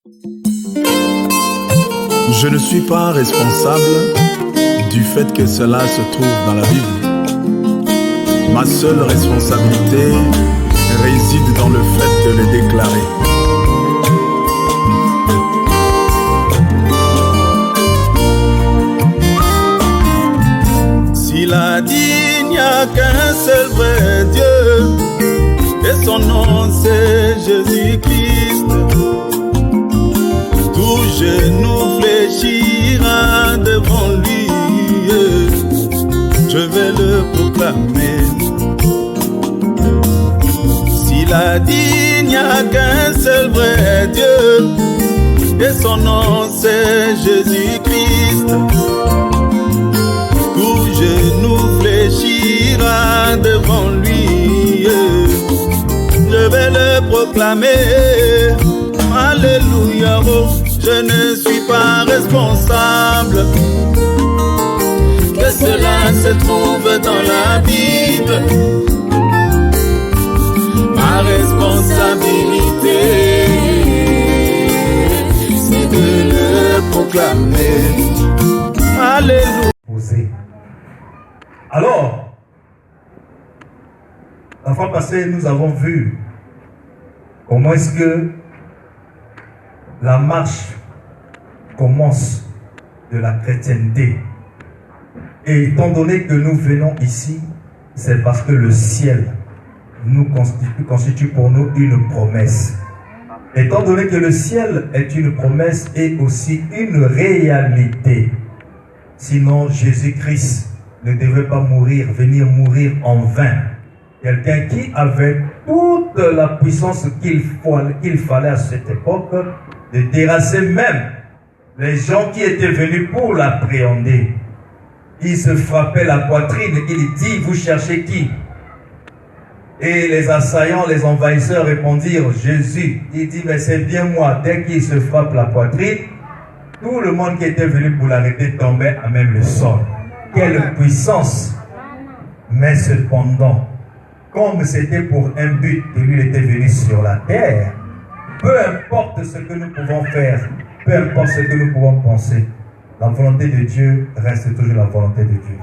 Je ne suis pas responsable du fait que cela se trouve dans la Bible. Ma seule responsabilité réside dans le fait de le déclarer. S'il a dit il n'y a qu'un seul vrai Dieu, et son nom c'est Jésus-Christ, tout genou fléchira devant lui, je vais le proclamer. S'il a dit il n'y a qu'un seul vrai Dieu, et son nom c'est Jésus-Christ, tout genou fléchira devant lui, je vais le proclamer. Alléluia, oh, je ne suis pas responsable que cela se trouve dans la Bible. Ma responsabilité, c'est de le proclamer. Alléluia. Alors, la fois passée, nous avons vu comment est-ce que la marche commence de la chrétienté. Et étant donné que nous venons ici, c'est parce que le ciel nous constitue pour nous une promesse. Étant donné que le ciel est une promesse et aussi une réalité. Sinon, Jésus-Christ ne devait pas venir mourir en vain. Quelqu'un qui avait toute la puissance qu'il fallait à cette époque de terrasser même les gens qui étaient venus pour l'appréhender. Il se frappait la poitrine, il dit, vous cherchez qui? Et les assaillants, les envahisseurs répondirent, Jésus. Il dit, mais c'est bien moi. Dès qu'il se frappe la poitrine, tout le monde qui était venu pour l'arrêter tombait à même le sol. Quelle puissance! Mais cependant, comme c'était pour un but que lui était venu sur la terre, peu importe ce que nous pouvons faire, peu importe ce que nous pouvons penser, la volonté de Dieu reste toujours la volonté de Dieu.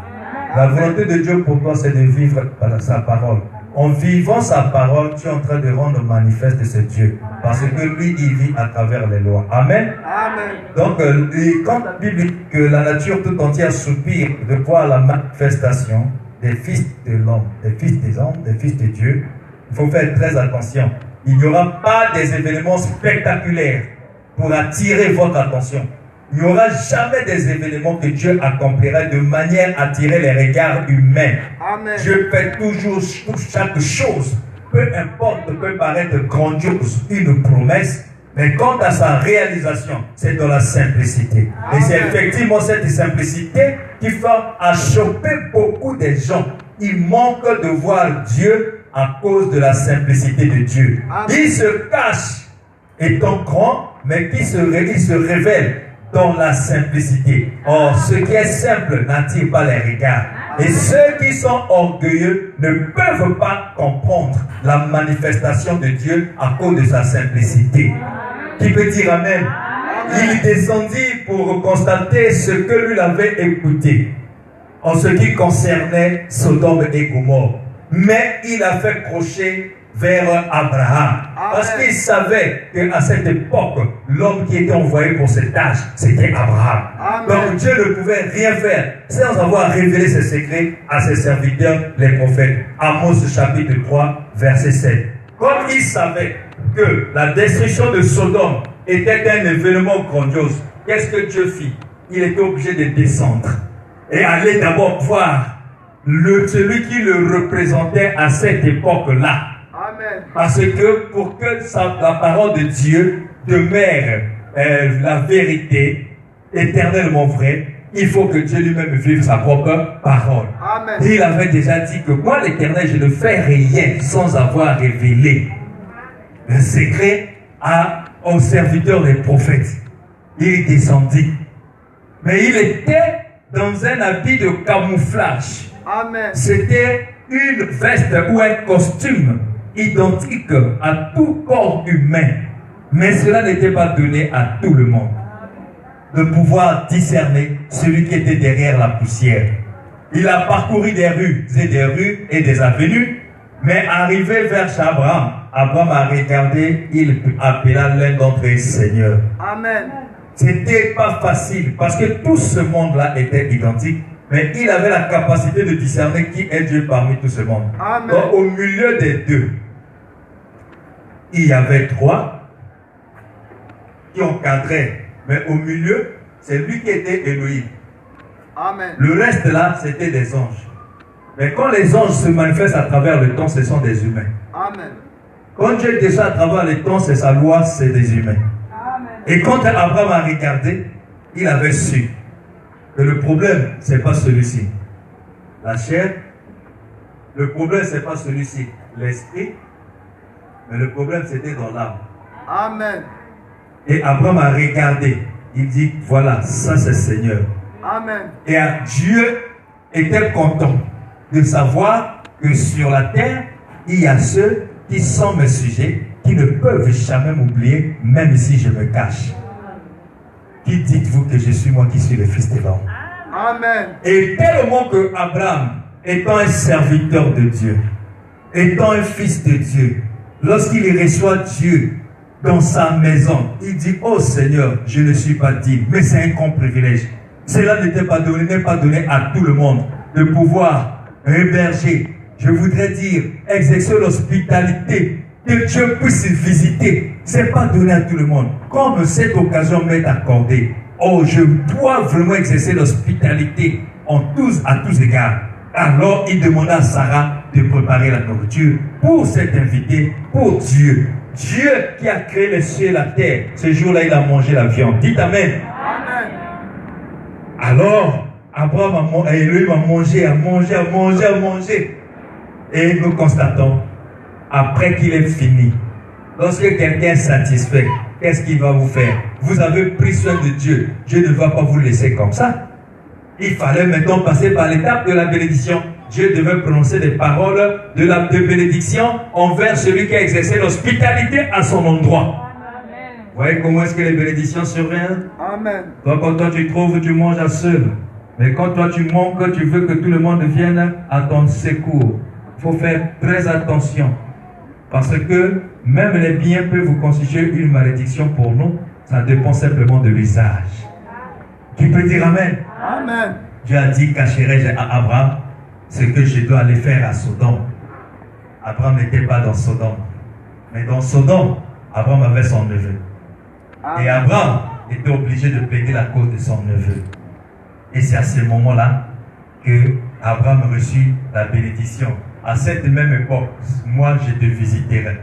La volonté de Dieu pour toi, c'est de vivre par sa parole. En vivant sa parole, tu es en train de rendre manifeste ce Dieu. Parce que lui, il vit à travers les lois. Amen. Amen. Donc, quand la Bible dit que la nature tout entière soupire de voir la manifestation des fils de l'homme, des fils des hommes, des fils de Dieu, il faut faire très attention. Il n'y aura pas des événements spectaculaires pour attirer votre attention. Il n'y aura jamais des événements que Dieu accomplira de manière à attirer les regards humains. Amen. Dieu fait toujours chaque chose, peu importe, peut paraître grandiose, une promesse, mais quant à sa réalisation, c'est dans la simplicité. Amen. Et c'est effectivement cette simplicité qui va choper beaucoup de gens. Ils manquent de voir Dieu à cause de la simplicité de Dieu. Amen. Il se cache étant grand, mais il se révèle dans la simplicité. Or, ce qui est simple n'attire pas les regards. Et ceux qui sont orgueilleux ne peuvent pas comprendre la manifestation de Dieu à cause de sa simplicité. Qui peut dire Amen? Il descendit pour constater ce que lui avait écouté en ce qui concernait Sodome et Gomorrhe. Mais il a fait crochet vers Abraham. Parce qu'il savait qu'à cette époque, l'homme qui était envoyé pour cette tâche, c'était Abraham. Amen. Donc Dieu ne pouvait rien faire sans avoir révélé ses secrets à ses serviteurs, les prophètes. Amos chapitre 3, verset 7. Comme il savait que la destruction de Sodome était un événement grandiose, qu'est-ce que Dieu fit? Il était obligé de descendre et aller d'abord voir celui qui le représentait à cette époque-là. Amen. Parce que pour que la parole de Dieu demeure la vérité éternellement vraie, il faut que Dieu lui-même vive sa propre parole. Amen. Il avait déjà dit que moi, l'Éternel, je ne fais rien sans avoir révélé le secret aux serviteurs des prophètes. Il descendit. Mais il était dans un habit de camouflage. Amen. C'était une veste ou un costume identique à tout corps humain. Mais cela n'était pas donné à tout le monde de pouvoir discerner celui qui était derrière la poussière. Il a parcouru des rues et des avenues, mais arrivé vers Abraham, Abraham a regardé, il appela l'un d'entre eux Seigneur. Amen. C'était pas facile parce que tout ce monde-là était identique, mais il avait la capacité de discerner qui est Dieu parmi tout ce monde. Amen. Donc au milieu des deux, il y avait trois qui encadraient, mais au milieu, c'est lui qui était Elohim. Amen. Le reste là, c'était des anges. Mais quand les anges se manifestent à travers le temps, ce sont des humains. Amen. Quand Dieu descend à travers le temps, c'est sa loi, c'est des humains. Amen. Et quand Abraham a regardé, il avait su que le problème, ce n'est pas celui-ci. La chair, le problème, ce n'est pas celui-ci. L'esprit, mais le problème, c'était dans l'âme. Amen. Et Abraham a regardé. Il dit, voilà, ça c'est Seigneur. Amen. Et Dieu était content de savoir que sur la terre, il y a ceux qui sont mes sujets, qui ne peuvent jamais m'oublier, même si je me cache. Qui dites-vous que je suis moi qui suis le fils d'Abraham? Amen. Et tellement que Abraham, étant un serviteur de Dieu, étant un fils de Dieu, lorsqu'il reçoit Dieu dans sa maison, il dit, oh Seigneur, je ne suis pas digne, mais c'est un grand privilège. Cela n'est pas donné à tout le monde de pouvoir héberger, je voudrais dire, exercer l'hospitalité, que Dieu puisse visiter. Ce n'est pas donné à tout le monde. Comme cette occasion m'est accordée, oh, je dois vraiment exercer l'hospitalité à tous égards. Alors, il demanda à Sarah de préparer la nourriture pour cet invité, pour Dieu. Dieu qui a créé les cieux et la terre. Ce jour-là, il a mangé la viande. Dites Amen. Amen. Alors, Abraham a mangé. Et nous constatons, après qu'il est fini, lorsque quelqu'un est satisfait, qu'est-ce qu'il va vous faire? Vous avez pris soin de Dieu. Dieu ne va pas vous laisser comme ça. Il fallait maintenant passer par l'étape de la bénédiction. Dieu devait prononcer des paroles de bénédiction envers celui qui a exercé l'hospitalité à son endroit. Amen. Vous voyez comment est-ce que les bénédictions surviennent? Amen. Donc quand toi tu trouves, tu manges à seul. Mais quand toi tu manques, tu veux que tout le monde vienne à ton secours. Il faut faire très attention. Parce que même les biens peuvent vous constituer une malédiction pour nous. Ça dépend simplement de l'usage. Qui peut dire Amen? Amen. Dieu a dit, cacherai-je à Abraham ce que je dois aller faire à Sodome. Abraham n'était pas dans Sodome. Mais dans Sodome, Abraham avait son neveu. Amen. Et Abraham était obligé de plaider la cause de son neveu. Et c'est à ce moment-là que Abraham reçut la bénédiction. À cette même époque, moi je te visiterai.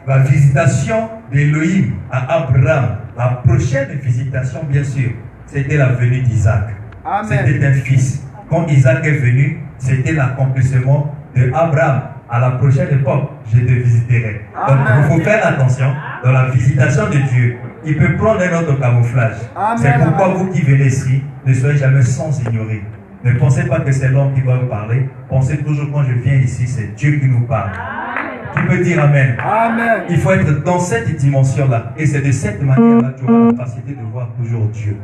La visitation d'Élohim à Abraham, la prochaine visitation bien sûr, c'était la venue d'Isaac. C'était un fils. Quand Isaac est venu, c'était l'accomplissement de Abraham. À la prochaine époque, je te visiterai. Donc il faut faire attention dans la visitation de Dieu. Il peut prendre un autre camouflage. C'est pourquoi vous qui venez ici, ne soyez jamais sans ignorer. Ne pensez pas que c'est l'homme qui va vous parler. Pensez toujours quand je viens ici, c'est Dieu qui nous parle. Qui peut dire Amen? Amen. Il faut être dans cette dimension-là. Et c'est de cette manière-là que tu auras la facilité de voir toujours Dieu.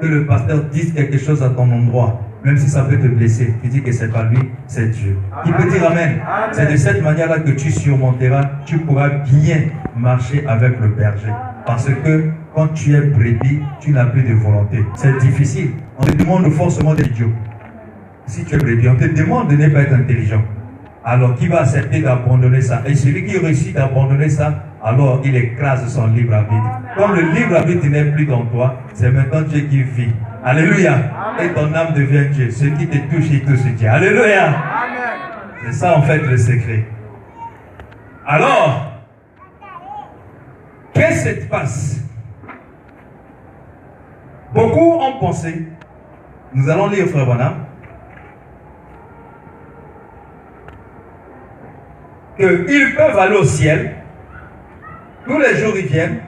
Que le pasteur dise quelque chose à ton endroit, même si ça peut te blesser, tu dis que c'est pas lui, c'est Dieu. Qui peut dire Amen? C'est de cette manière-là que tu surmonteras, tu pourras bien marcher avec le berger. Parce que quand tu es brebis, tu n'as plus de volonté. C'est difficile. On te demande forcément d'être idiot. Si tu es brebis, on te demande de ne pas être intelligent. Alors qui va accepter d'abandonner ça? Et celui qui réussit d'abandonner ça, alors il écrase son libre arbitre. Comme le libre arbitre n'est plus dans toi, c'est maintenant Dieu qui vit. Alléluia. Et ton âme devient Dieu. Ce qui te touche, il touche Dieu. Alléluia. Amen. C'est ça en fait le secret. Alors, qu'est-ce qui se passe? Beaucoup ont pensé, nous allons lire Frère Branham, qu'ils peuvent aller au ciel, tous les jours ils viennent,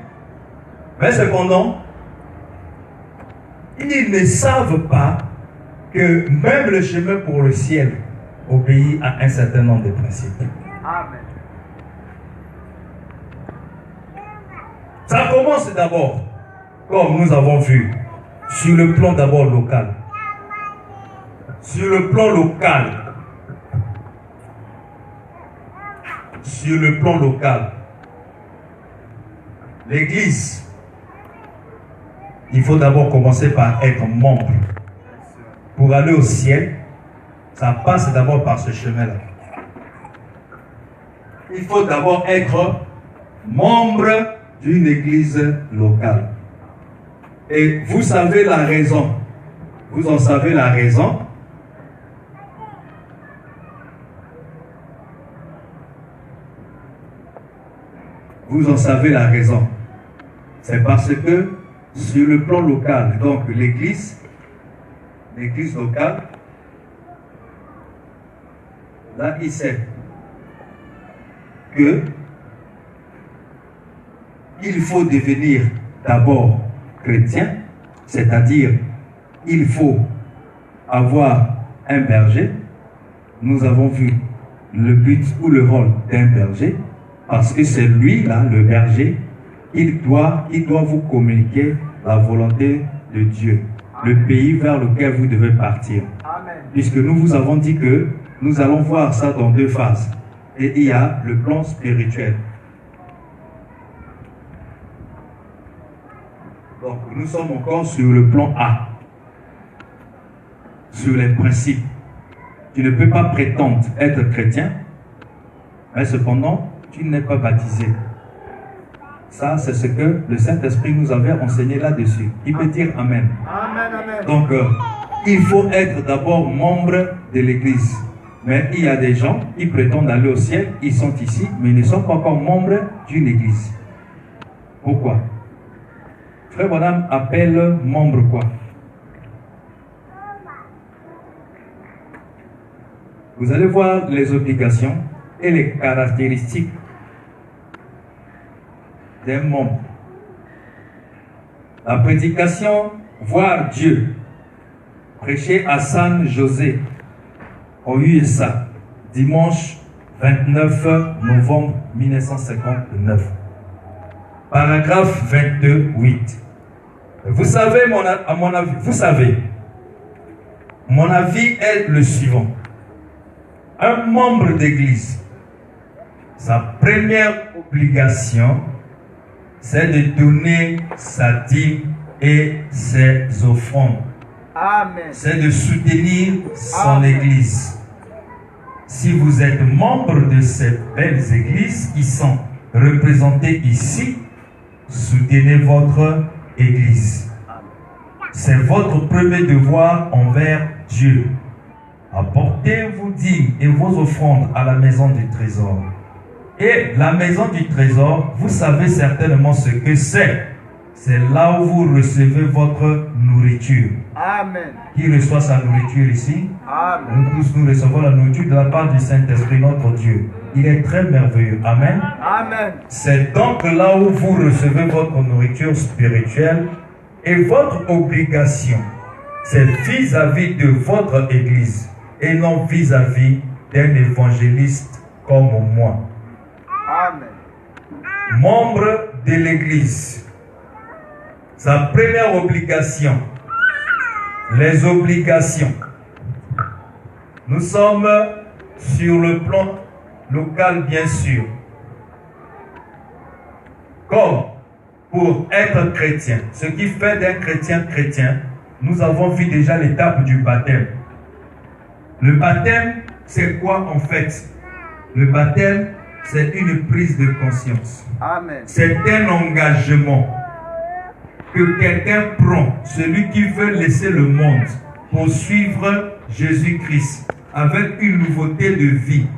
mais cependant, ils ne savent pas que même le chemin pour le ciel obéit à un certain nombre de principes. Amen. Ça commence d'abord, comme nous avons vu, sur le plan d'abord local. Sur le plan local. Sur le plan local. L'Église, il faut d'abord commencer par être membre. Pour aller au ciel, ça passe d'abord par ce chemin-là. Il faut d'abord être membre d'une église locale. Et vous savez la raison. Vous en savez la raison. Vous en savez la raison. C'est parce que sur le plan local, donc l'église locale, là il sait que il faut devenir d'abord chrétien, c'est-à-dire il faut avoir un berger. Nous avons vu le but ou le rôle d'un berger, parce que c'est lui là, le berger, il doit vous communiquer la volonté de Dieu, le pays vers lequel vous devez partir. Amen. Puisque nous vous avons dit que nous allons voir ça dans deux phases. Et il y a le plan spirituel. Donc nous sommes encore sur le plan A, sur les principes. Tu ne peux pas prétendre être chrétien, mais cependant, tu n'es pas baptisé. Ça, c'est ce que le Saint-Esprit nous avait enseigné là-dessus. Il peut dire Amen. Amen, amen. Donc, il faut être d'abord membre de l'Église. Mais il y a des gens qui prétendent aller au ciel, ils sont ici, mais ils ne sont pas encore membres d'une Église. Pourquoi? Frère Bonham appelle membre quoi? Vous allez voir les obligations et les caractéristiques d'un membre. La prédication, voir Dieu, prêcher à San José, au USA, dimanche 29 novembre 1959. Paragraphe 22, 8. Vous savez, mon avis est le suivant. Un membre d'église, sa première obligation, c'est de donner sa dîme et ses offrandes. Amen. C'est de soutenir son Amen. église. Si vous êtes membre de ces belles églises qui sont représentées ici, soutenez votre église. C'est votre premier devoir envers Dieu. Apportez vos dîmes et vos offrandes à la maison du trésor. Et la maison du trésor, vous savez certainement ce que c'est. C'est là où vous recevez votre nourriture. Amen. Qui reçoit sa nourriture ici? Amen. Nous tous, nous recevons la nourriture de la part du Saint-Esprit, notre Dieu. Il est très merveilleux. Amen. Amen. C'est donc là où vous recevez votre nourriture spirituelle et votre obligation, c'est vis-à-vis de votre église et non vis-à-vis d'un évangéliste comme moi. Amen. Membre de l'église. Sa première obligation, les obligations. Nous sommes sur le plan local, bien sûr. Comme pour être chrétien, ce qui fait d'un chrétien chrétien, nous avons vu déjà l'étape du baptême. Le baptême, c'est quoi en fait? Le baptême, c'est une prise de conscience. Amen. C'est un engagement que quelqu'un prend, celui qui veut laisser le monde pour suivre Jésus-Christ avec une nouveauté de vie.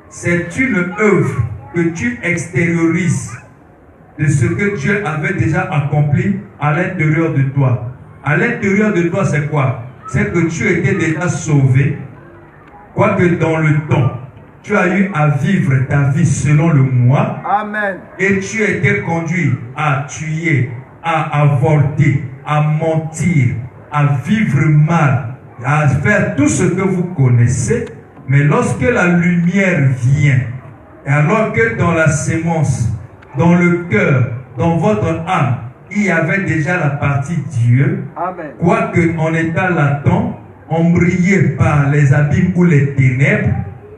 C'est une œuvre que tu extériorises de ce que Dieu avait déjà accompli à l'intérieur de toi. À l'intérieur de toi, c'est quoi? C'est que tu étais déjà sauvé, quoique dans le temps, tu as eu à vivre ta vie selon le moi. Amen. Et tu as été conduit à tuer, à avorter, à mentir, à vivre mal, à faire tout ce que vous connaissez. Mais lorsque la lumière vient, et alors que dans la sémence, dans le cœur dans votre âme, il y avait déjà la partie Dieu, Amen. quoique en état latent, embrayé par les abîmes ou les ténèbres,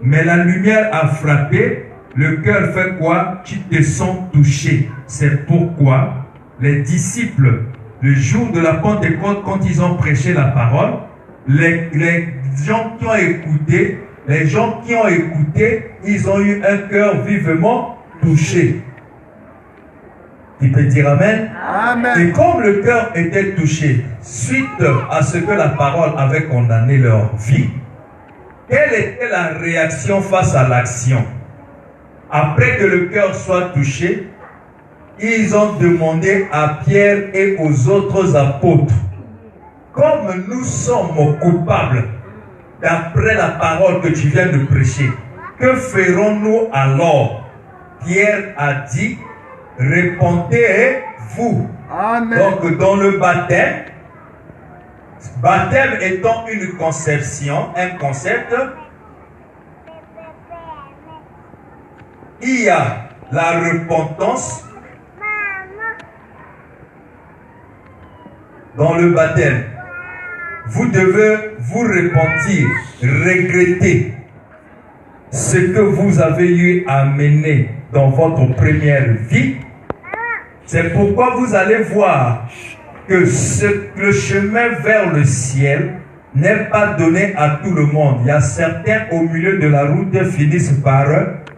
mais la lumière a frappé, le cœur fait quoi? Tu te sens touché. C'est pourquoi les disciples, le jour de la Pentecôte, quand ils ont prêché la parole, les gens qui ont écouté, ils ont eu un cœur vivement touché. Tu peux dire Amen? Amen. Et comme le cœur était touché, suite à ce que la parole avait condamné leur vie, quelle était la réaction face à l'action? Après que le cœur soit touché, ils ont demandé à Pierre et aux autres apôtres, comme nous sommes coupables d'après la parole que tu viens de prêcher, que ferons-nous alors? Pierre a dit, répondez-vous. Amen. Donc dans le baptême étant une conception, un concept, il y a la repentance dans le baptême. Vous devez vous repentir, regretter ce que vous avez eu à mener dans votre première vie. C'est pourquoi vous allez voir que le chemin vers le ciel n'est pas donné à tout le monde. Il y a certains au milieu de la route qui finissent par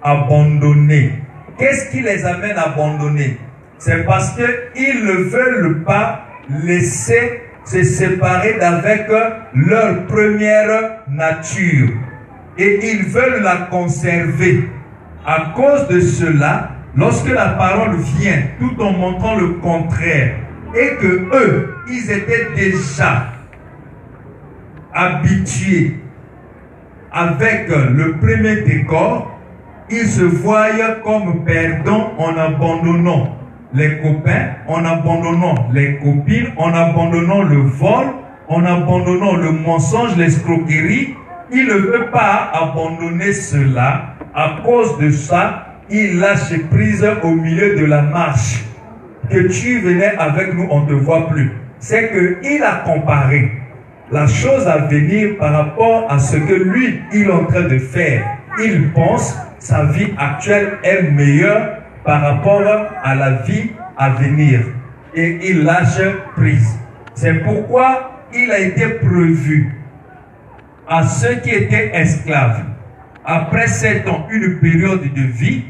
abandonner. Qu'est-ce qui les amène à abandonner? C'est parce qu'ils ne veulent pas laisser se séparer d'avec leur première nature. Et ils veulent la conserver. À cause de cela, lorsque la parole vient, tout en montrant le contraire, et que eux, ils étaient déjà habitués avec le premier décor, ils se voient comme perdants en abandonnant les copains, en abandonnant les copines, en abandonnant le vol, en abandonnant le mensonge, l'escroquerie. Ils ne veulent pas abandonner cela. À cause de ça, ils lâchent prise au milieu de la marche. Que tu venais avec nous, on ne te voit plus. C'est qu'il a comparé la chose à venir par rapport à ce que lui, il est en train de faire. Il pense sa vie actuelle est meilleure par rapport à la vie à venir. Et il lâche prise. C'est pourquoi il a été prévu à ceux qui étaient esclaves. Après 7 ans, une période de vie,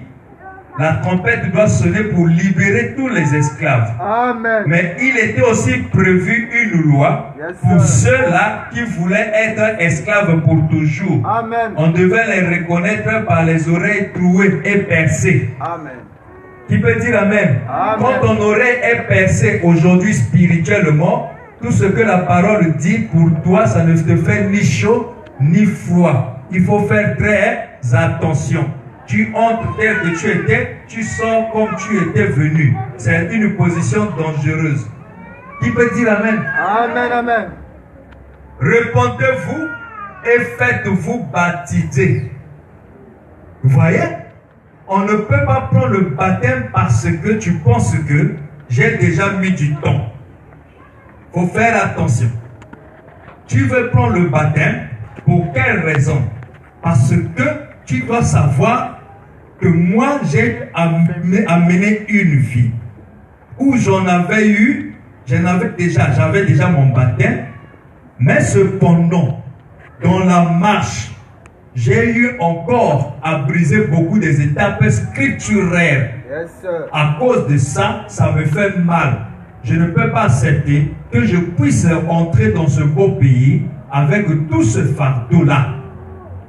la trompette doit sonner pour libérer tous les esclaves. Amen. Mais il était aussi prévu une loi pour ceux-là qui voulaient être esclaves pour toujours. Amen. On devait les reconnaître par les oreilles trouées et percées. Amen. Qui peut dire Amen? Amen. Quand ton oreille est percée aujourd'hui spirituellement, tout ce que la parole dit pour toi, ça ne te fait ni chaud ni froid. Il faut faire très attention. Tu entres tel que tu étais, tu sors comme tu étais venu. C'est une position dangereuse. Qui peut dire Amen? Amen. Amen. Repentez-vous et faites-vous baptiser. Vous voyez? On ne peut pas prendre le baptême parce que tu penses que j'ai déjà mis du temps. Il faut faire attention. Tu veux prendre le baptême, pour quelle raison? Parce que tu dois savoir que moi, j'ai amené une vie où j'avais déjà mon baptême, mais cependant, dans la marche, j'ai eu encore à briser beaucoup des étapes scripturaires. Yes, sir. À cause de ça, ça me fait mal. Je ne peux pas accepter que je puisse entrer dans ce beau pays avec tout ce fardeau-là.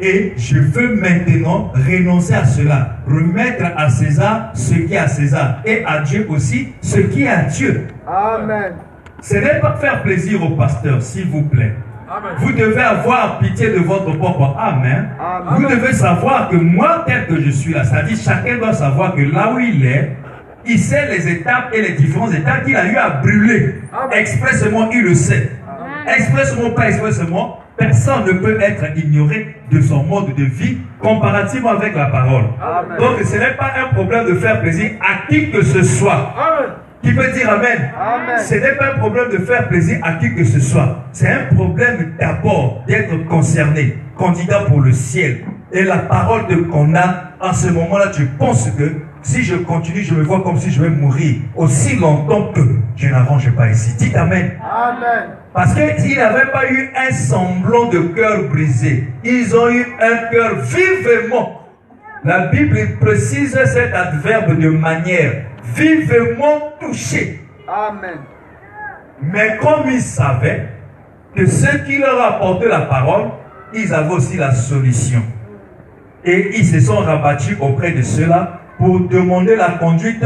Et je veux maintenant renoncer à cela. Remettre à César ce qui est à César. Et à Dieu aussi ce qui est à Dieu. Amen. Ce n'est pas faire plaisir au pasteur, s'il vous plaît. Amen. Vous devez avoir pitié de votre propre âme. Amen. Vous devez savoir que moi, tel que je suis là, c'est-à-dire chacun doit savoir que là où il est, il sait les étapes et les différentes étapes qu'il a eu à brûler. Amen. Expressément, il le sait. Amen. Expressément, pas expressément, personne ne peut être ignoré de son mode de vie comparativement avec la parole. Amen. Donc ce n'est pas un problème de faire plaisir à qui que ce soit. Amen. Qui peut dire Amen? Amen. Ce n'est pas un problème de faire plaisir à qui que ce soit. C'est un problème d'abord d'être concerné, candidat pour le ciel. Et la parole qu'on a, en ce moment-là, tu penses que si je continue, je me vois comme si je vais mourir aussi longtemps que je n'arrange pas ici. Dites Amen. Amen. Parce qu'ils n'avaient pas eu un semblant de cœur brisé. Ils ont eu un cœur vivement. La Bible précise cet adverbe de manière. Vivement touché. Amen. Mais comme ils savaient que ceux qui leur apportaient la parole, ils avaient aussi la solution. Et ils se sont rabattus auprès de ceux-là pour demander la conduite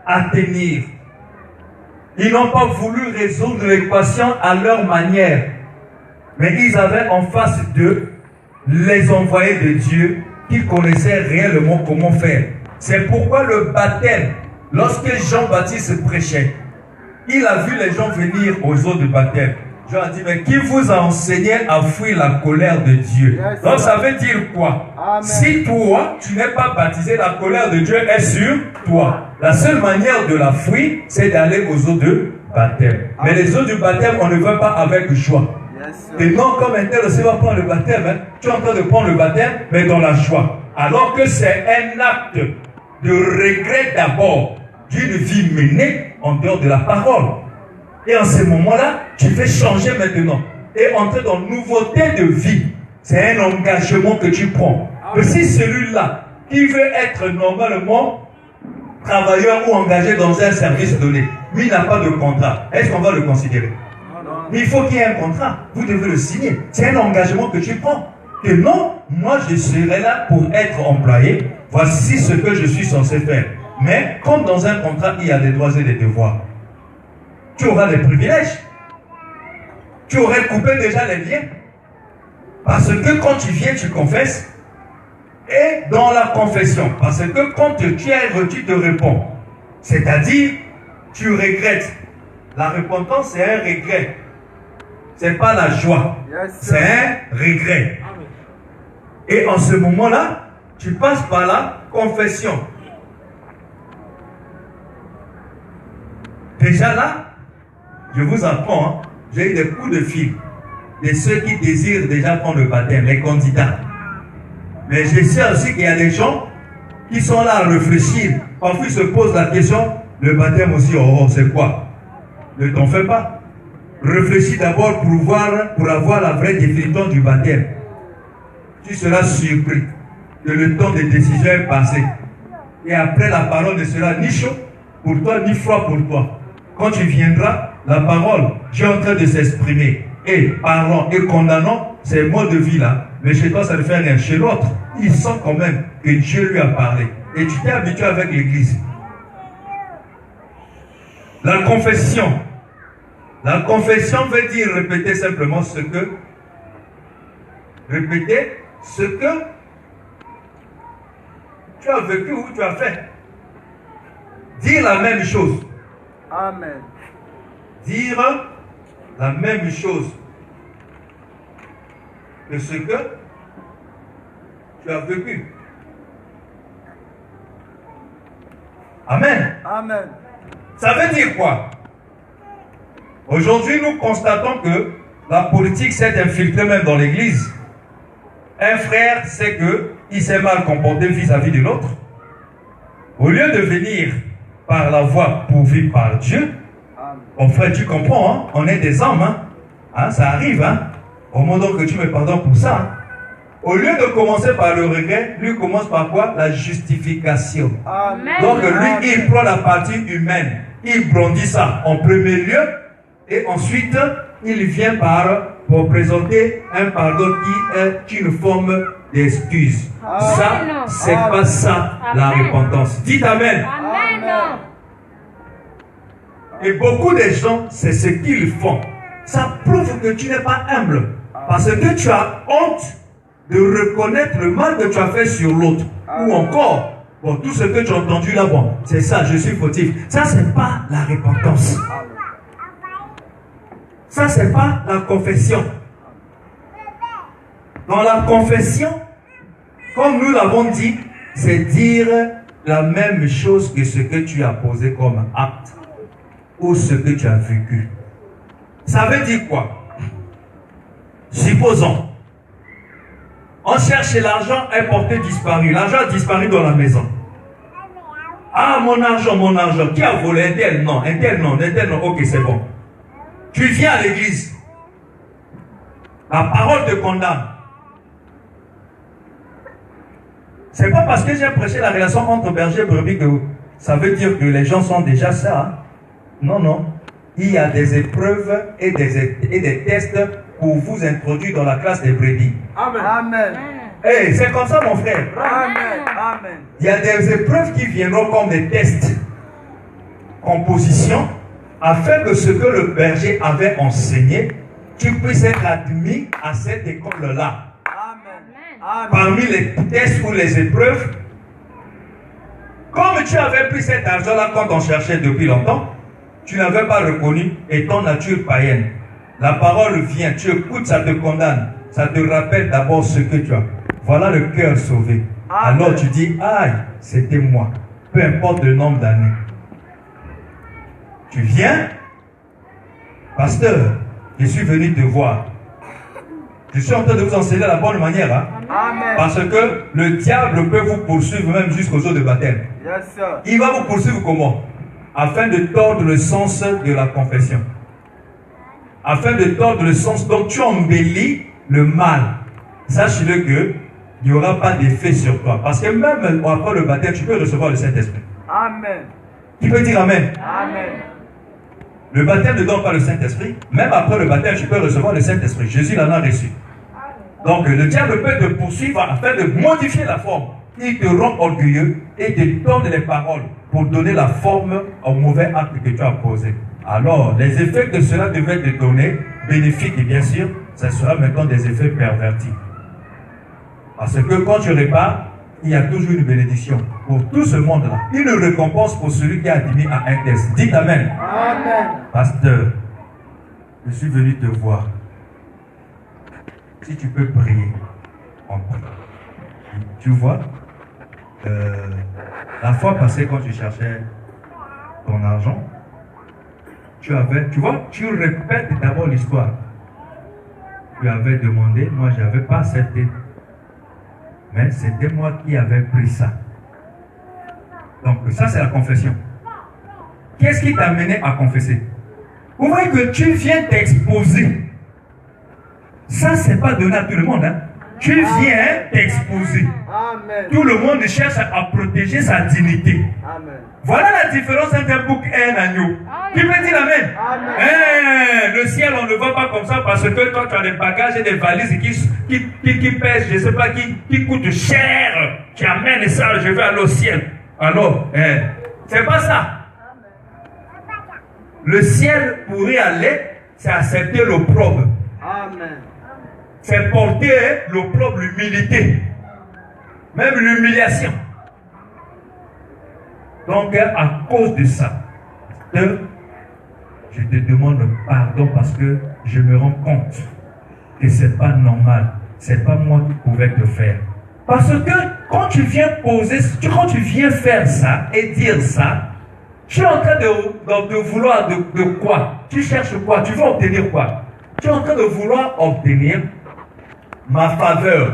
à tenir. Ils n'ont pas voulu résoudre l'équation à leur manière. Mais ils avaient en face d'eux les envoyés de Dieu qui connaissaient réellement comment faire. C'est pourquoi le baptême, lorsque Jean-Baptiste prêchait, il a vu les gens venir aux eaux de baptême. Jean a dit, mais qui vous a enseigné à fuir la colère de Dieu? Yes, donc ça veut dire quoi? Amen. Si toi, tu n'es pas baptisé, la colère de Dieu est sur toi. La seule manière de la fuir, c'est d'aller aux eaux de baptême. Mais les eaux du baptême, on ne va pas avec joie. Yes, Et non, comme un tel aussi va prendre le baptême, hein. Tu es en train de prendre le baptême, mais dans la joie. Alors que c'est un acte de regret d'abord d'une vie menée en dehors de la parole. Et en ce moment-là, tu fais changer maintenant. Et entrer dans une nouveauté de vie. C'est un engagement que tu prends. Mais si celui-là, qui veut être normalement travailleur ou engagé dans un service donné, mais il n'a pas de contrat, est-ce qu'on va le considérer? Mais il faut qu'il y ait un contrat. Vous devez le signer. C'est un engagement que tu prends. Que non, moi je serai là pour être employé. Voici ce que je suis censé faire. Mais comme dans un contrat, il y a des droits et des devoirs. Tu auras des privilèges. Tu aurais coupé déjà les liens. Parce que quand tu viens, tu confesses. Et dans la confession, parce que quand tu te réponds, c'est-à-dire, tu regrettes. La repentance, c'est un regret. C'est pas la joie. Yes, C'est un regret. Et en ce moment-là, tu passes par la confession. Déjà là, je vous apprends, hein, j'ai eu des coups de fil de ceux qui désirent déjà prendre le baptême, les candidats. Mais je sais aussi qu'il y a des gens qui sont là à réfléchir. Parfois ils se posent la question, le baptême aussi, oh, c'est quoi? Ne t'en fais pas. Réfléchis d'abord pour avoir la vraie définition du baptême. Tu seras surpris que le temps de décision est passé. Et après, la parole ne sera ni chaud pour toi, ni froid pour toi. Quand tu viendras, la parole, Dieu est en train de s'exprimer. Et parlant et condamnant ces mots de vie-là. Mais chez toi, ça ne fait rien. Chez l'autre, il sent quand même que Dieu lui a parlé. Et tu t'es habitué avec l'Église. La confession. La confession veut dire répéter simplement ce que tu as vécu ou tu as fait. Dire la même chose. Amen. Dire la même chose que ce que tu as vécu. Amen. Amen. Ça veut dire quoi? Aujourd'hui, nous constatons que la politique s'est infiltrée même dans l'église. Un frère sait qu'il s'est mal comporté vis-à-vis de l'autre. Au lieu de venir par la voie pourvue par Dieu, bon frère, tu comprends, hein? On est des hommes, hein? Ça arrive, hein? Au moment que tu me pardonnes pour ça. Hein? Au lieu de commencer par le regret, lui commence par quoi? La justification. Amen. Donc lui, il prend la partie humaine, il brandit ça en premier lieu, et ensuite, il vient pour présenter un pardon qui est une forme d'excuse. Ça, c'est pas ça la repentance. Dites Amen. Amen. Et beaucoup de gens, c'est ce qu'ils font. Ça prouve que tu n'es pas humble. Parce que tu as honte de reconnaître le mal que tu as fait sur l'autre. Ou encore, bon, tout ce que tu as entendu là, bon, c'est ça, je suis fautif. Ça, c'est pas la repentance. Ça, c'est pas la confession. Dans la confession, comme nous l'avons dit, c'est dire la même chose que ce que tu as posé comme acte ou ce que tu as vécu. Ça veut dire quoi? Supposons, on cherche l'argent est porté disparu. L'argent a disparu dans la maison. Ah, mon argent. Qui a volé? Un tel non, un tel non, un tel non. Ok, c'est bon. Tu viens à l'église. La parole te condamne. C'est pas parce que j'ai prêché la relation entre berger et brebis que ça veut dire que les gens sont déjà ça. Hein? Non. Il y a des épreuves et des tests pour vous introduire dans la classe des brebis. Amen. Hey, c'est comme ça, mon frère. Amen. Il y a des épreuves qui viendront comme des tests. Composition, afin que ce que le berger avait enseigné, tu puisses être admis à cette école-là. Amen. Parmi les tests ou les épreuves, comme tu avais pris cet argent-là quand on cherchait depuis longtemps, tu n'avais pas reconnu et ton nature païenne. La parole vient, tu écoutes, ça te condamne. Ça te rappelle d'abord ce que tu as. Voilà le cœur sauvé. Amen. Alors tu dis, aïe, c'était moi. Peu importe le nombre d'années. Tu viens, pasteur, je suis venu te voir. Je suis en train de vous enseigner la bonne manière. Hein? Amen. Parce que le diable peut vous poursuivre même jusqu'au jour de baptême. Yes, sir. Il va vous poursuivre comment? Afin de tordre le sens de la confession. Afin de tordre le sens. Donc tu embellis le mal. Sache-le que il n'y aura pas d'effet sur toi. Parce que même après le baptême, tu peux recevoir le Saint-Esprit. Amen. Tu peux dire Amen. Amen. Le baptême ne donne pas le Saint-Esprit. Même après le baptême, tu peux recevoir le Saint-Esprit. Jésus l'en a reçu. Donc le diable peut te poursuivre afin de modifier la forme. Il te rend orgueilleux et te donne les paroles pour donner la forme au mauvais acte que tu as posé. Alors, les effets que cela devait te donner, bénéfiques et bien sûr, ça sera maintenant des effets pervertis. Parce que quand tu répares, il y a toujours une bénédiction pour tout ce monde-là. Une récompense pour celui qui a admis à un test. Dites Amen. Amen. Pasteur, je suis venu te voir. Si tu peux prier, on prie. Tu vois, la fois passée quand tu cherchais ton argent, tu répètes d'abord l'histoire. Tu avais demandé, moi je n'avais pas accepté. Mais c'était moi qui avais pris ça. Donc ça c'est la confession. Qu'est-ce qui t'a amené à confesser? Vous voyez que tu viens t'exposer. Ça c'est pas donné à tout le monde. Hein? Tu viens t'exposer. Amen. Tout le monde cherche à protéger sa dignité. Amen. Voilà la différence entre un bouc et un agneau. Tu peux dire Amen. Amen. Le ciel, on ne le voit pas comme ça parce que toi, tu as des bagages et des valises qui pèsent, je ne sais pas, qui coûtent cher. Tu amènes ça, je vais aller au ciel. Alors, c'est pas ça. Le ciel, pour y aller, c'est accepter l'opprobre. Amen. C'est porter l'opprobre, l'humilité. Même l'humiliation. Donc, à cause de ça, je te demande pardon parce que je me rends compte que ce n'est pas normal. Ce n'est pas moi qui pouvais te faire. Parce que quand tu viens quand tu viens faire ça et dire ça, tu es en train de vouloir de quoi? Tu cherches quoi? Tu veux obtenir quoi? Tu es en train de vouloir obtenir ma faveur.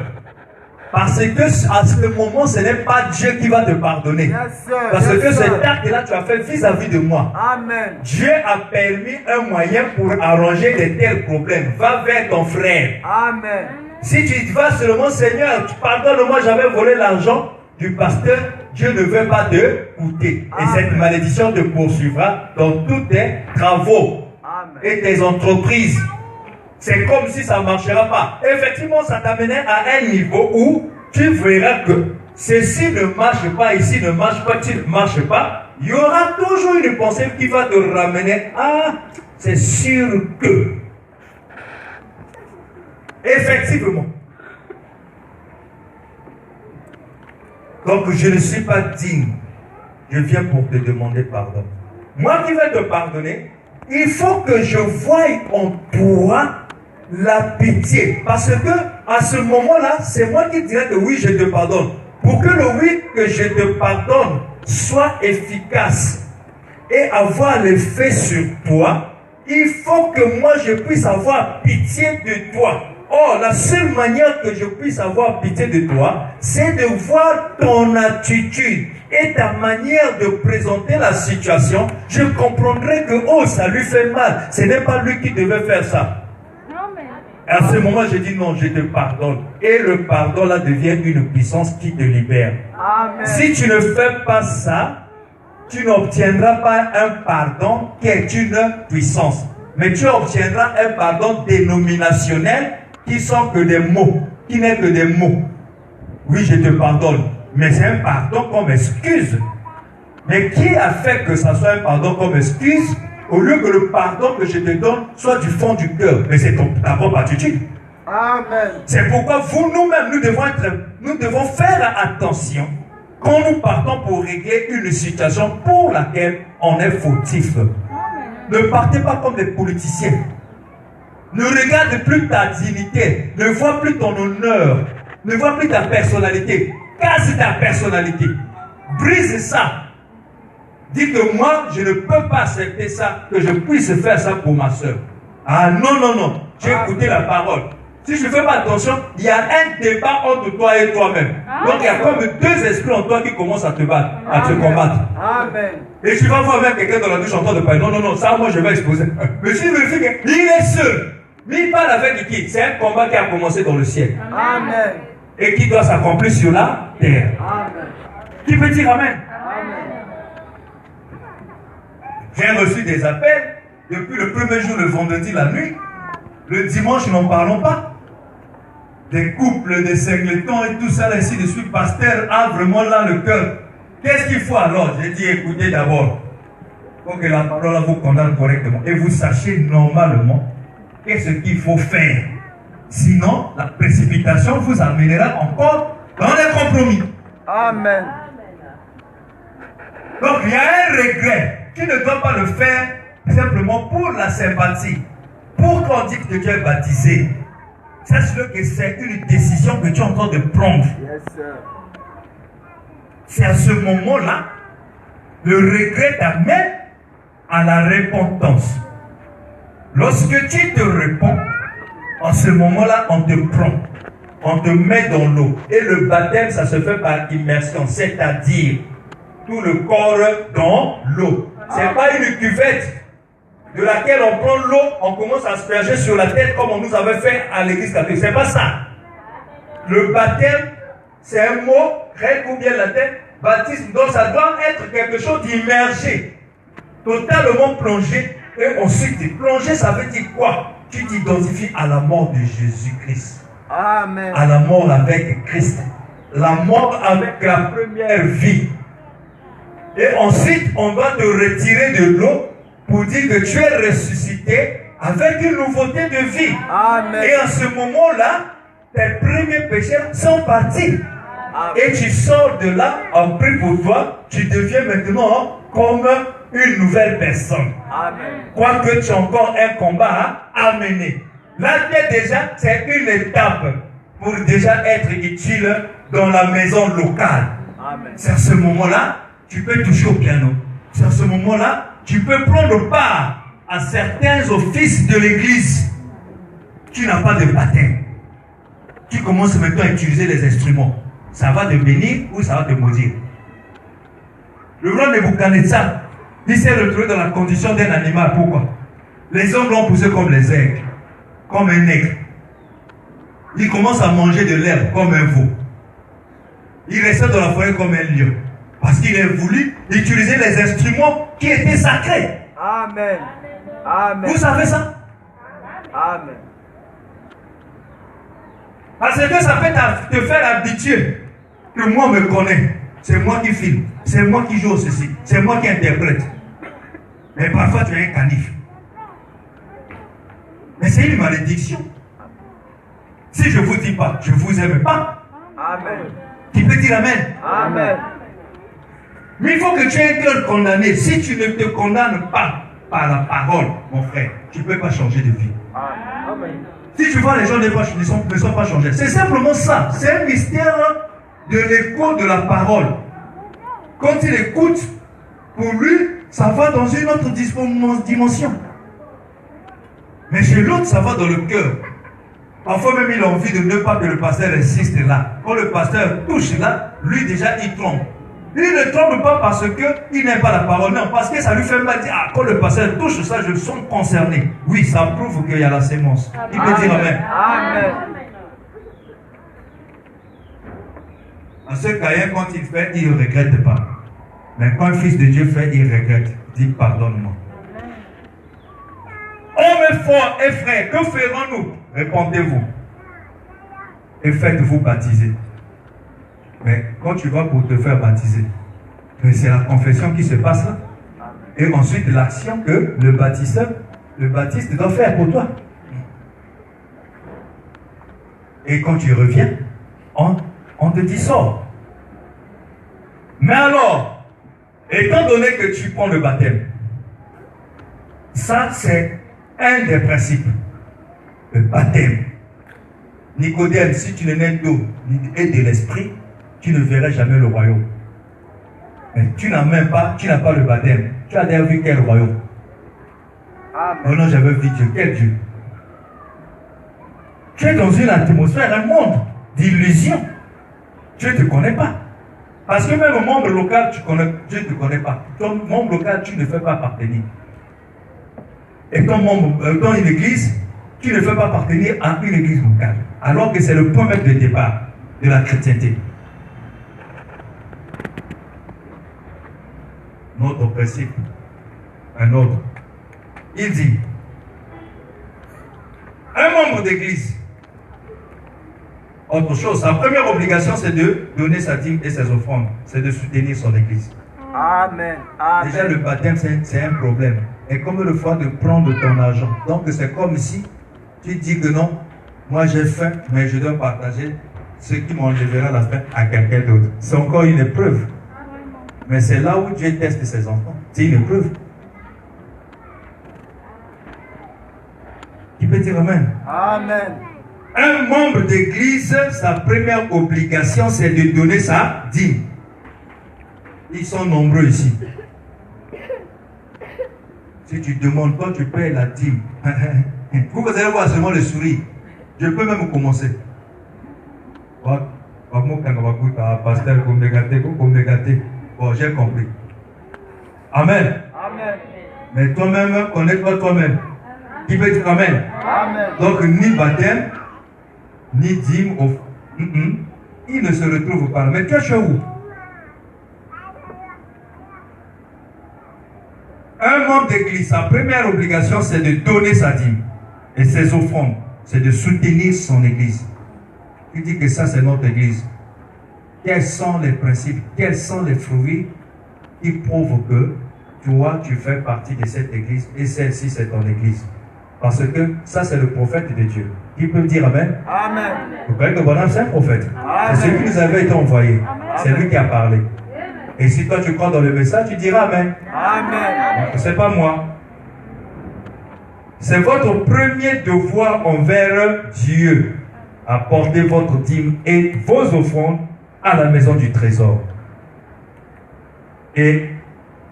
Parce que à ce moment, ce n'est pas Dieu qui va te pardonner. Yes, sir. Parce Yes, que sir. cet acte-là, tu as fait vis-à-vis de moi. Amen. Dieu a permis un moyen pour arranger de tels problèmes. Va vers ton frère. Amen. Si tu vas seulement, Seigneur, pardonne-moi, j'avais volé l'argent du pasteur, Dieu ne veut pas te coûter. Et cette malédiction te poursuivra dans tous tes travaux Amen. et tes entreprises. C'est comme si ça ne marchera pas. Effectivement, ça t'amenait à un niveau où tu verras que ceci ne marche pas, ici ne marche pas, tu ne marches pas. Il y aura toujours une pensée qui va te ramener à c'est sûr que. Effectivement. Donc je ne suis pas digne. Je viens pour te demander pardon. Moi qui vais te pardonner, il faut que je voie en toi la pitié. Parce que à ce moment-là, c'est moi qui dirais que oui, je te pardonne. Pour que le oui que je te pardonne soit efficace et avoir l'effet sur toi, il faut que moi je puisse avoir pitié de toi. Or, la seule manière que je puisse avoir pitié de toi, c'est de voir ton attitude et ta manière de présenter la situation. Je comprendrai que, oh, ça lui fait mal. Ce n'est pas lui qui devait faire ça. Et à ce moment, je dis non, je te pardonne. Et le pardon là devient une puissance qui te libère. Amen. Si tu ne fais pas ça, tu n'obtiendras pas un pardon qui est une puissance. Mais tu obtiendras un pardon dénominationnel qui sont que des mots, qui n'est que des mots. Oui, je te pardonne. Mais c'est un pardon comme excuse. Mais qui a fait que ça soit un pardon comme excuse au lieu que le pardon que je te donne soit du fond du cœur? Mais c'est ta propre attitude. Amen. C'est pourquoi vous, nous-mêmes, nous devons faire attention quand nous partons pour régler une situation pour laquelle on est fautif. Ne partez pas comme des politiciens. Ne regarde plus ta dignité. Ne vois plus ton honneur. Ne vois plus ta personnalité. Casse ta personnalité. Brise ça. Dis que moi, je ne peux pas accepter ça, que je puisse faire ça pour ma soeur. Ah non, non, non. J'ai écouté la parole. Si je ne fais pas attention, il y a un débat entre toi et toi-même. Donc il y a comme deux esprits en toi qui commencent à te battre, à te combattre. Amen. Et tu vas voir même quelqu'un dans la douche en train de parler. Non, non, non, ça moi je vais exposer. Mais si vérifie qu'il est seul, mais il parle avec qui? C'est un combat qui a commencé dans le ciel. Amen. Et qui doit s'accomplir sur la terre. Amen. Qui peut dire Amen? Amen. J'ai reçu des appels depuis le premier jour, le vendredi, la nuit. Le dimanche, n'en parlons pas. Des couples, des singletons et tout ça, ainsi de suite. Pasteur a vraiment là le cœur. Qu'est-ce qu'il faut alors? J'ai dit, écoutez d'abord. Il faut que la parole vous condamne correctement. Et vous sachiez normalement qu'est-ce qu'il faut faire. Sinon, la précipitation vous amènera encore dans les compromis. Amen. Donc, il y a un regret. Tu ne dois pas le faire simplement pour la sympathie. Pour qu'on dise que tu es baptisé, sache-le que c'est une décision que tu es en train de prendre. Yes, sir. C'est à ce moment-là, le regret t'amène à la repentance. Lorsque tu te réponds, en ce moment-là, on te prend, on te met dans l'eau. Et le baptême, ça se fait par immersion, c'est-à-dire tout le corps dans l'eau. Ce n'est pas une cuvette de laquelle on prend l'eau, on commence à asperger sur la tête comme on nous avait fait à l'église catholique. C'est pas ça. Le baptême, c'est un mot, grec ou bien latin, baptisme. Donc ça doit être quelque chose d'immergé, totalement plongé. Et ensuite, plongé, ça veut dire quoi? Tu t'identifies à la mort de Jésus-Christ. Amen. À la mort avec Christ. La mort avec la première vie. Et ensuite, on va te retirer de l'eau pour dire que tu es ressuscité avec une nouveauté de vie. Amen. Et à ce moment-là, tes premiers péchés sont partis. Amen. Et tu sors de là, en prie pour toi, tu deviens maintenant comme une nouvelle personne. Amen. Quoique tu as encore un combat à mener. Là, déjà, c'est une étape pour déjà être utile dans la maison locale. Amen. C'est à ce moment-là, tu peux toucher au piano. C'est à ce moment-là, tu peux prendre part à certains offices de l'église. Tu n'as pas de baptême. Tu commences maintenant à utiliser les instruments. Ça va te bénir ou ça va te maudire. Le roi Nebuchadnezzar, il s'est retrouvé dans la condition d'un animal. Pourquoi? Les hommes l'ont poussé comme les aigles, comme un aigle. Il commence à manger de l'herbe comme un veau. Il restait dans la forêt comme un lion. Parce qu'il a voulu utiliser les instruments qui étaient sacrés. Amen. Amen. Vous savez ça? Amen. Parce que ça peut te faire habituer que moi me connais. C'est moi qui filme. C'est moi qui joue ceci. C'est moi qui interprète. Mais parfois tu es un canif. Mais c'est une malédiction. Si je ne vous dis pas, je ne vous aime pas. Amen. Qui peut dire Amen? Amen. Mais il faut que tu aies un cœur condamné. Si tu ne te condamnes pas, par la parole, mon frère, tu ne peux pas changer de vie. Amen. Si tu vois les gens ne sont pas changés, c'est simplement ça. C'est un mystère de l'écho de la parole. Quand il écoute, pour lui, ça va dans une autre dimension. Mais chez l'autre, ça va dans le cœur. Parfois même, il a envie de ne pas que le pasteur insiste là. Quand le pasteur touche là, lui déjà, il trompe. Il ne trompe pas parce qu'il n'aime pas la parole. Non, parce que ça lui fait mal dire, ah, quand le pasteur touche ça, je me sens concerné. Oui, ça prouve qu'il y a la sémence. Il peut dire Amen. Amen. Parce que Caïn, quand il fait, il ne regrette pas. Mais quand un fils de Dieu fait, il regrette. Il dit, pardonne-moi. Hommes forts et frères, que ferons-nous? Répondez-vous. Et faites-vous baptiser. Mais quand tu vas pour te faire baptiser, c'est la confession qui se passe là. Et ensuite l'action que le baptiste doit faire pour toi. Et quand tu reviens, on te dit sors. Mais alors, étant donné que tu prends le baptême, ça c'est un des principes. Le baptême. Nicodème, si tu n'es né d'eau et de l'esprit, tu ne verrais jamais le royaume. Mais tu n'as pas le baptême. Tu as déjà vu quel royaume? Amen. Oh non, j'avais vu Dieu. Quel Dieu? Tu es dans une atmosphère, un monde d'illusion. Dieu ne te connaît pas. Parce que même au membre local, Dieu ne te connaît pas. Ton membre local, tu ne fais pas appartenir. Et dans une église, tu ne fais pas appartenir à une église locale. Alors que c'est le point même de départ de la chrétienté. Notre principe, un autre. Il dit, un membre d'église, autre chose, sa première obligation c'est de donner sa dîme et ses offrandes, c'est de soutenir son église. Amen. Amen. Déjà le baptême c'est un problème. Et comme le fois de prendre ton argent. Donc c'est comme si tu dis que non, moi j'ai faim, mais je dois partager ce qui m'enlèvera la faim à quelqu'un d'autre. C'est encore une épreuve. Mais c'est là où Dieu teste ses enfants. C'est une épreuve. Qui peut dire Amen? Amen. Un membre d'église, sa première obligation, c'est de donner sa dîme. Ils sont nombreux ici. Si tu demandes quand tu payes la dîme, vous allez voir seulement le sourire. Je peux même commencer. Pasteur, bon, j'ai compris. Amen. Amen. Mais toi-même, connais-toi toi-même. Qui peut dire Amen? Amen. Donc, ni baptême, ni dîme, il ne se retrouve pas. Mais tu es chez où? Un membre d'église, sa première obligation, c'est de donner sa dîme et ses offrandes. C'est de soutenir son église. Il dit que ça, c'est notre église. Quels sont les principes, quels sont les fruits qui prouvent que toi, tu fais partie de cette église et celle-ci, c'est ton église? Parce que ça, c'est le prophète de Dieu. Qui peut dire Amen? Amen. Vous croyez que Bonhomme, c'est un prophète? Amen. C'est celui qui nous avait été envoyé. C'est lui qui a parlé. Et si toi, tu crois dans le message, tu diras Amen. Amen. C'est pas moi. C'est votre premier devoir envers Dieu. Apportez votre dîme et vos offrandes à la maison du trésor. Et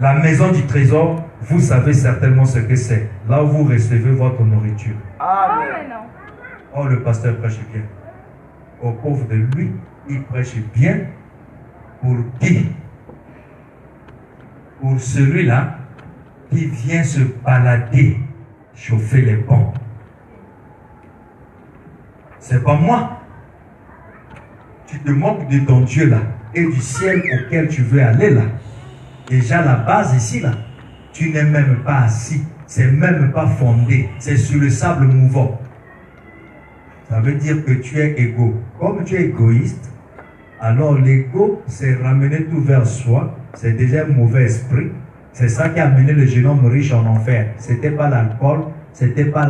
la maison du trésor, vous savez certainement ce que c'est. Là où vous recevez votre nourriture. Amen. Oh, le pasteur prêche bien. Au pauvre de lui, il prêche bien. Pour qui? Pour celui-là qui vient se balader, chauffer les bancs. C'est pas moi. Tu te moques de ton Dieu là et du ciel auquel tu veux aller là. Déjà la base ici là, tu n'es même pas assis, c'est même pas fondé, c'est sur le sable mouvant. Ça veut dire que tu es égo. Comme tu es égoïste, alors l'ego c'est ramener tout vers soi, c'est déjà un mauvais esprit. C'est ça qui a amené le jeune homme riche en enfer. C'était pas l'alcool, c'était pas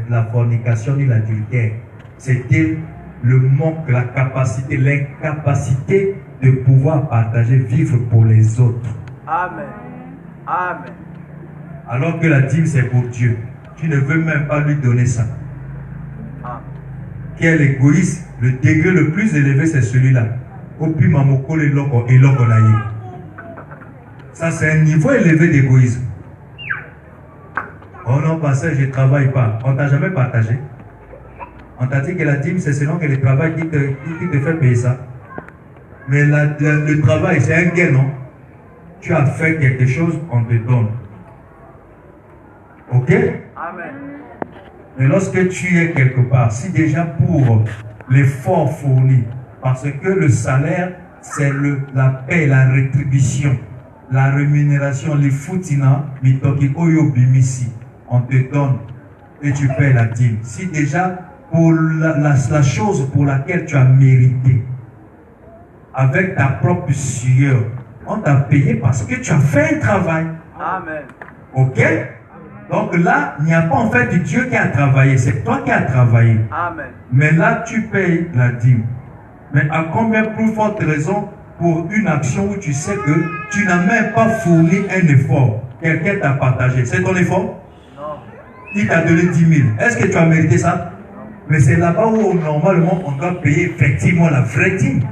la fornication ni l'adultère. C'était le manque, la capacité, l'incapacité de pouvoir partager, vivre pour les autres. Amen. Amen. alors que la dîme c'est pour Dieu. Tu ne veux même pas lui donner ça. Quel égoïste, le degré le plus élevé c'est celui-là. Ça c'est un niveau élevé d'égoïsme. Oh non, pasteur, je ne travaille pas. On ne t'a jamais partagé. On t'a dit que la dîme, c'est selon que le travail qui te fait payer ça. Mais le travail, c'est un gain, non? Tu as fait quelque chose, on te donne. Ok? Amen. Mais lorsque tu es quelque part, si déjà pour l'effort fourni, parce que le salaire, c'est la paix, la rétribution, la rémunération, les foutina, mitoki oyo bimisi, on te donne et tu paies la dîme. Si déjà pour la chose pour laquelle tu as mérité, avec ta propre sueur, on t'a payé parce que tu as fait un travail. Amen. Ok? Donc là, il n'y a pas en fait Dieu qui a travaillé, c'est toi qui as travaillé. Amen. Mais là, tu payes la dîme. Mais à combien plus forte raison pour une action où tu sais que tu n'as même pas fourni un effort? Quelqu'un t'a partagé. C'est ton effort? Non. Il t'a donné 10 000. Est-ce que tu as mérité ça? Mais c'est là-bas où normalement on doit payer effectivement la vraie dîme.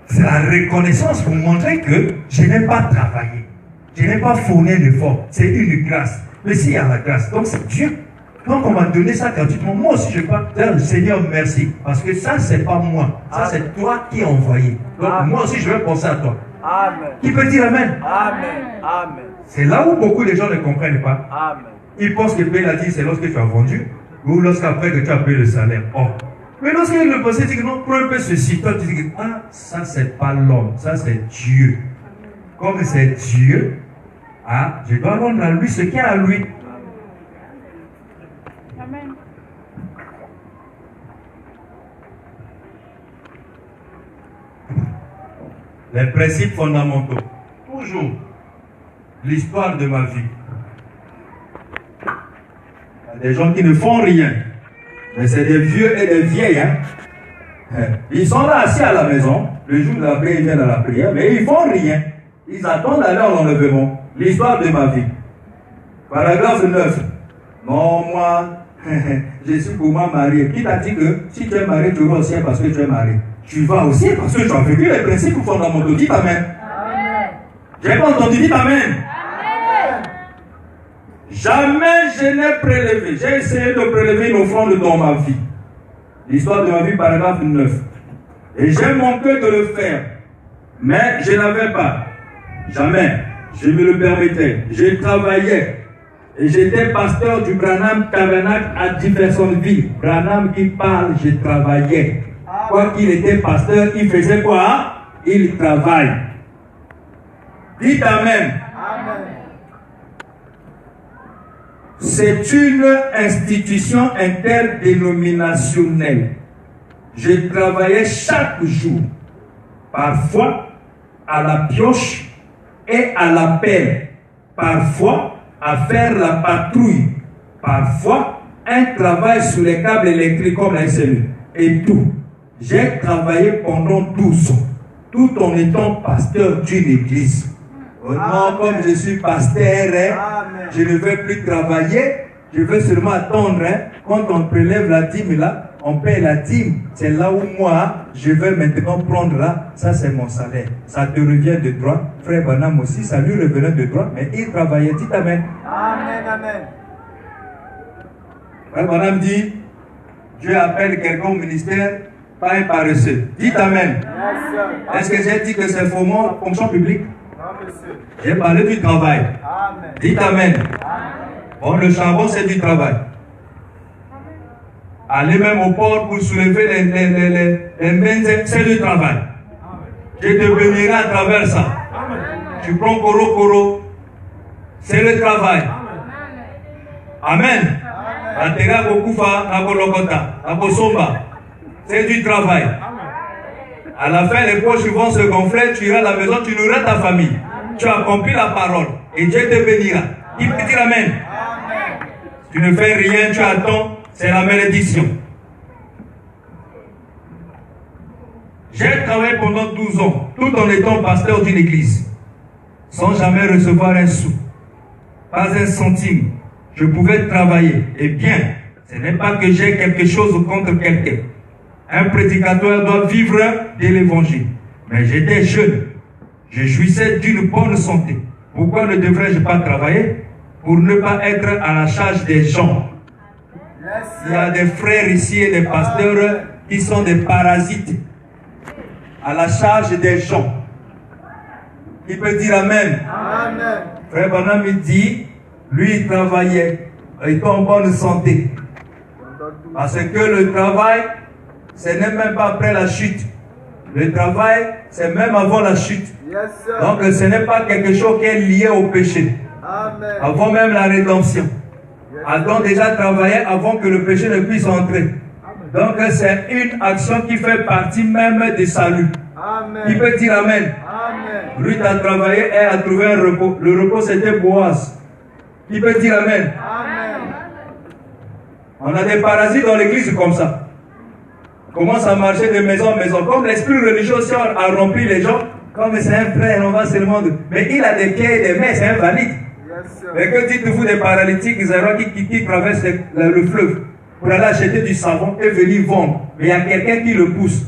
C'est la reconnaissance pour montrer que je n'ai pas travaillé. Je n'ai pas fourni un effort. C'est une grâce. Mais s'il y a la grâce, donc c'est Dieu. Donc on m'a donné ça gratuitement. Moi aussi je peux dire Seigneur merci. Parce que ça c'est pas moi. Ça c'est toi qui as envoyé. Donc moi aussi je vais penser à toi. Amen. Qui peut dire Amen? Amen. Amen. C'est là où beaucoup de gens ne comprennent pas. Amen. Ils pensent que payer la dîme c'est lorsque tu as vendu ou lorsqu'après que tu as payé le salaire. Oh. Mais lorsque le passé dit que non, prends un peu ceci, toi tu dis que ça c'est pas l'homme, ça c'est Dieu. Comme c'est Dieu, je dois rendre à lui ce qu'il y a à lui. Amen. Les principes fondamentaux. Toujours. L'histoire de ma vie. Il y a des gens qui ne font rien. Mais c'est des vieux et des vieilles. Ils sont là assis à la maison. Le jour de la prière, ils viennent à la prière. Mais ils ne font rien. Ils attendent à leur enlèvement. L'histoire de ma vie. Paragraphe 9. Non, moi, je suis pour moi marié. Qui t'a dit que si tu es marié, tu vas au ciel parce que tu es marié? Tu vas au ciel parce que tu as vécu les principes fondamentaux. Dites Amen. Amen. J'ai pas entendu, dites Amen. Amen. Jamais je n'ai prélevé. J'ai essayé de prélever une offrande dans ma vie. L'histoire de ma vie, paragraphe 9. Et j'ai manqué de le faire. Mais je n'avais pas. Jamais. Je me le permettais. Je travaillais. Et j'étais pasteur du Branham Tabernacle à Jeffersonville. Branham qui parle, je travaillais. Quoi qu'il était pasteur, il faisait quoi? Il travaille. Dites Amen. Amen. C'est une institution interdénominationnelle. Je travaillais chaque jour. Parfois à la pioche et à la pelle. Parfois à faire la patrouille. Parfois un travail sur les câbles électriques comme la SNU. Et tout. J'ai travaillé pendant 12 ans, tout en étant pasteur d'une église. Oh non, comme je suis pasteur, je ne vais plus travailler, je vais seulement attendre. Quand on prélève la dîme là, on paie la dîme. C'est là où moi, je vais maintenant prendre là, ça c'est mon salaire. Ça te revient de droit. Frère Branham aussi, ça lui revenait de droit, mais il travaillait. Dites Amen. Amen, amen. Frère Branham dit, Dieu appelle quelqu'un au ministère, pas un paresseux. Dites Amen. Est-ce que j'ai dit que c'est fonction publique? Non, monsieur. J'ai parlé du travail. Amen. Dites Amen. Bon, le charbon, c'est du travail. Aller même au port pour soulever les bennes, c'est du travail. Je te bénirai à travers ça. Tu prends Koro, c'est le travail. Amen. Atera Kokufa, Nakolokota, Nakosomba. C'est du travail. À la fin, les poches vont se gonfler, tu iras à la maison, tu nourris ta famille. Tu as accompli la parole et Dieu te bénira. Il peut dire Amen. Tu ne fais rien, tu attends, c'est la malédiction. J'ai travaillé pendant 12 ans, tout en étant pasteur d'une église, sans jamais recevoir un sou. pas un centime. Je pouvais travailler. Eh bien, ce n'est pas que j'ai quelque chose contre quelqu'un. Un prédicateur doit vivre de l'évangile. Mais j'étais jeune. Je jouissais d'une bonne santé. Pourquoi ne devrais-je pas travailler? Pour ne pas être à la charge des gens. Il y a des frères ici et des pasteurs qui sont des parasites à la charge des gens. Qui peut dire Amen? Amen. Frère Branham il dit, lui il travaillait, il était en bonne santé. Parce que le travail, ce n'est même pas après la chute. Le travail, c'est même avant la chute. Yes, sir. Donc ce n'est pas quelque chose qui est lié au péché. Amen. Avant même la rédemption. Adam déjà travaillait avant que le péché ne puisse entrer. Donc c'est une action qui fait partie même du salut. Amen. Qui peut dire Amen? Amen. Ruth a travaillé et a trouvé un repos. Le repos c'était Boaz. Qui peut dire Amen? Amen. On a des parasites dans l'église comme ça. Commence à marcher de maison en maison. Comme l'esprit religieux aussi a rempli les gens. Comme c'est un frère, on va seulement. Mais il a des pieds et des mains, c'est invalide. Yes, sir. Mais que dites-vous des paralytiques qui traversent le fleuve pour aller acheter du savon et venir vendre? Mais il y a quelqu'un qui le pousse.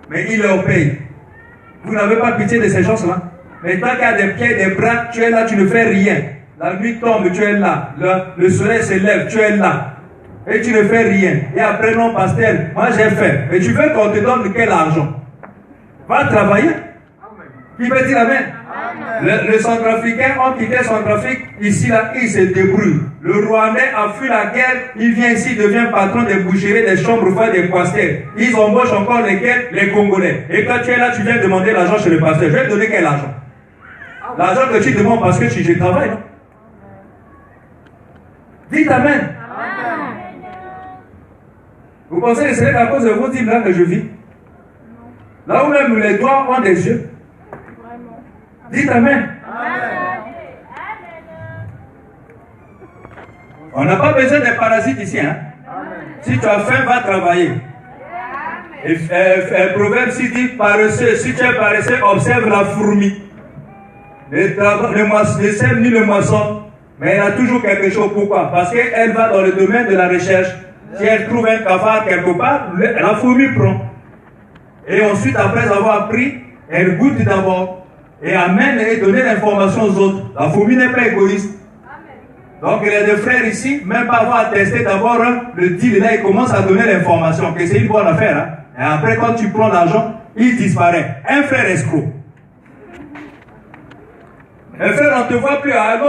Mais il leur paye. Vous n'avez pas pitié de ces gens-là? Mais tant qu'il y a des pieds et des bras, tu es là, tu ne fais rien. La nuit tombe, tu es là. Le soleil se lève, tu es là. Et tu ne fais rien. Et après, non, pasteur, moi j'ai fait. Mais tu veux qu'on te donne quel argent? Va travailler. Qui veut dire Amen? Le Centrafricain, on quittait Centrafrique, ici là, il se débrouille. Le Rwandais a fui la guerre, il vient ici, il devient patron des boucheries, des chambres froides, des pasteurs. Ils embauchent encore lesquels? Les Congolais. Et quand tu es là, tu viens demander l'argent chez le pasteur. Je vais te donner quel argent? L'argent que tu demandes parce que je travaille, non? Dites Amen. Vous pensez que c'est à cause de vos dîmes là que je vis? Là où même les doigts ont des yeux. Dites Amen. On n'a pas besoin des parasites ici. Hein? Si tu as faim, va travailler. Et, Proverbe 6 dit, paresseux, si tu es paresseux, observe la fourmi. Ne sème ni le moisson, mais elle a toujours quelque chose. Pourquoi? Parce qu'elle va dans le domaine de la recherche. Si elle trouve un cafard quelque part, la fourmi prend. Et ensuite, après avoir appris, elle goûte d'abord et amène et donne l'information aux autres. La fourmi n'est pas égoïste. Donc, il y a des frères ici, même pas avoir testé d'abord le deal, là, ils commencent à donner l'information, que c'est une bonne affaire. Hein? Et après, quand tu prends l'argent, il disparaît. Un frère escroc. Un frère, on ne te voit plus. Ah non,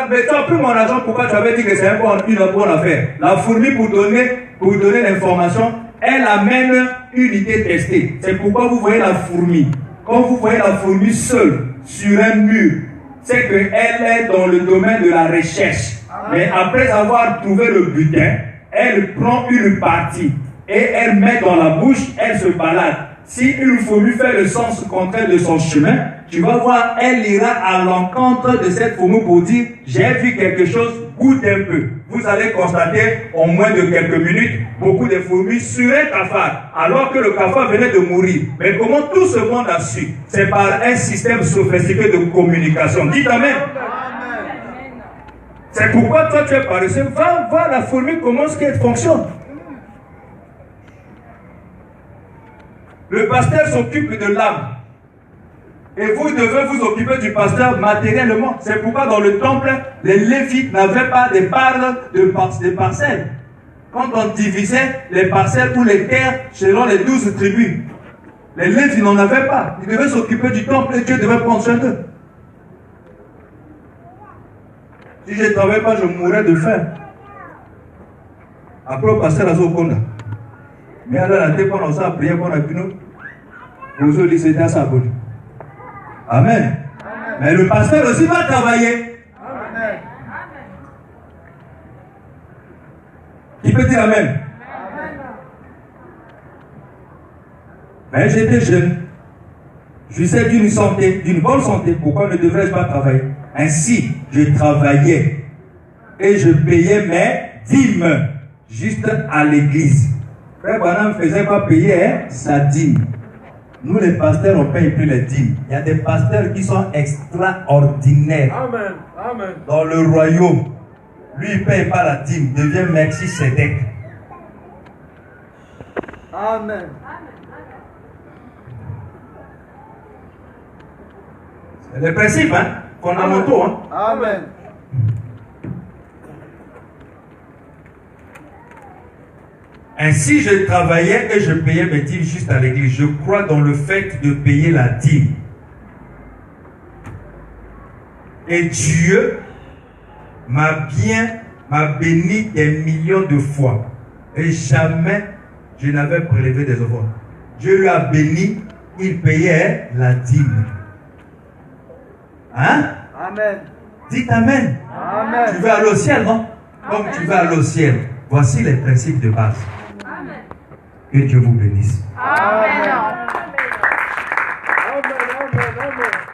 mais tu as pris mon argent, pourquoi tu avais dit que c'est une bonne affaire? La fourmi, pour donner l'information, elle amène une idée testée. C'est pourquoi vous voyez la fourmi. Quand vous voyez la fourmi seule sur un mur, c'est qu'elle est dans le domaine de la recherche. Mais après avoir trouvé le butin, elle prend une partie et elle met dans la bouche, elle se balade. Si une fourmi fait le sens contraire de son chemin, tu vas voir, elle ira à l'encontre de cette fourmi pour dire, j'ai vu quelque chose, goûte un peu. Vous allez constater, en moins de quelques minutes, beaucoup de fourmis sur un cafard, alors que le cafard venait de mourir. Mais comment tout ce monde a su? C'est par un système sophistiqué de communication. Dites Amen. C'est pourquoi toi tu es paresseux. Va voir la fourmi, comment est-ce qu'elle fonctionne. Le pasteur s'occupe de l'âme. Et vous devez vous occuper du pasteur matériellement. C'est pourquoi dans le temple, les Lévites n'avaient pas de parts de parcelles. Quand on divisait les parcelles ou les terres selon les 12 tribus, les Lévites n'en avaient pas. Ils devaient s'occuper du temple et Dieu devait prendre soin d'eux. Si je ne travaillais pas, je mourrais de faim. Après, le pasteur a Zokonda. Mais alors, la tête, on a prié pour la pino. Vous avez dit, c'était à sa bonne. Amen. Mais le pasteur aussi va travailler. Amen. Qui peut dire Amen? Mais j'étais jeune. Je suis d'une santé, d'une bonne santé. Pourquoi ne devrais-je pas travailler? Ainsi, je travaillais. Et je payais mes dîmes. Juste à l'église. Frère Branham ne faisait pas payer sa dîme. Nous les pasteurs, on ne paye plus les dîmes. Il y a des pasteurs qui sont extraordinaires. Amen. Amen. Dans le royaume. Lui, il ne paye pas la dîme. Il devient Merci Sédek. Amen. C'est les principes, hein, fondamentaux. Hein. Amen. Ainsi, je travaillais et je payais mes dîmes juste à l'église. Je crois dans le fait de payer la dîme. Et Dieu m'a béni des millions de fois. Et jamais je n'avais prélevé des offrandes. Dieu lui a béni, il payait la dîme. Hein? Amen. Dites Amen. Amen. Tu veux aller au ciel, non? Comme tu veux aller au ciel. Voici les principes de base. Que Dieu vous bénisse. Amen. Amen. Amen. Amen.